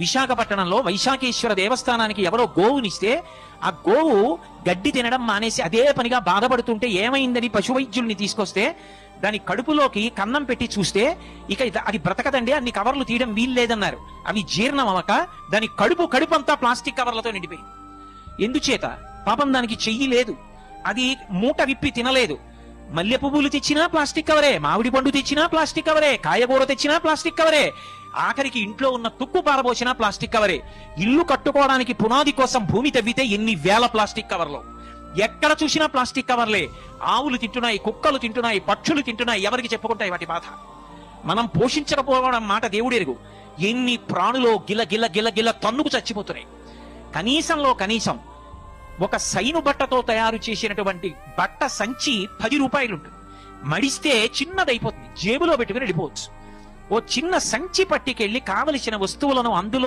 విశాఖపట్నంలో వైశాఖేశ్వర దేవస్థానానికి ఎవరో గోవునిస్తే ఆ గోవు గడ్డి తినడం మానేసి అదే పనిగా బాధపడుతుంటే ఏమైందని పశువైద్యుల్ని తీసుకొస్తే దాని కడుపులోకి కన్నం పెట్టి చూస్తే ఇక అది బ్రతకదండి, అన్ని కవర్లు తీయడం వీల్లేదన్నారు. అవి జీర్ణం అవక దాని కడుపు అంతా ప్లాస్టిక్ కవర్లతో నిండిపోయింది. ఎందుచేత? పాపం దానికి చెయ్యి లేదు, అది మూట విప్పి తినలేదు. మల్లె పువ్వులు తెచ్చినా ప్లాస్టిక్ కవరే, మామిడి పండు తెచ్చినా ప్లాస్టిక్ కవరే, కాయగూర తెచ్చినా ప్లాస్టిక్ కవరే, ఆఖరికి ఇంట్లో ఉన్న తుక్కు పారబోసినా ప్లాస్టిక్ కవరే. ఇల్లు కట్టుకోవడానికి పునాది కోసం భూమి తవ్వితే ఎన్ని వేల ప్లాస్టిక్ కవర్లు, ఎక్కడ చూసినా ప్లాస్టిక్ కవర్లే. ఆవులు తింటున్నాయి, కుక్కలు తింటున్నాయి, పక్షులు తింటున్నాయి, ఎవరికి చెప్పుకుంటాయి వాటి బాధ? మనం పోషించకపోవడం మాట దేవుడెరుగు. ఎన్ని ప్రాణులో గిల గిల గిల గిల తన్నుకు చచ్చిపోతున్నాయి. కనీసం ఒక సైను బట్టతో తయారు చేసినటువంటి బట్ట సంచి 10 రూపాయలు ఉంటుంది. మడిస్తే చిన్నదైపోతుంది, జేబులో పెట్టుకుని వెళ్ళిపోవచ్చు. ఓ చిన్న సంచి పట్టికెళ్ళి కావలసిన వస్తువులను అందులో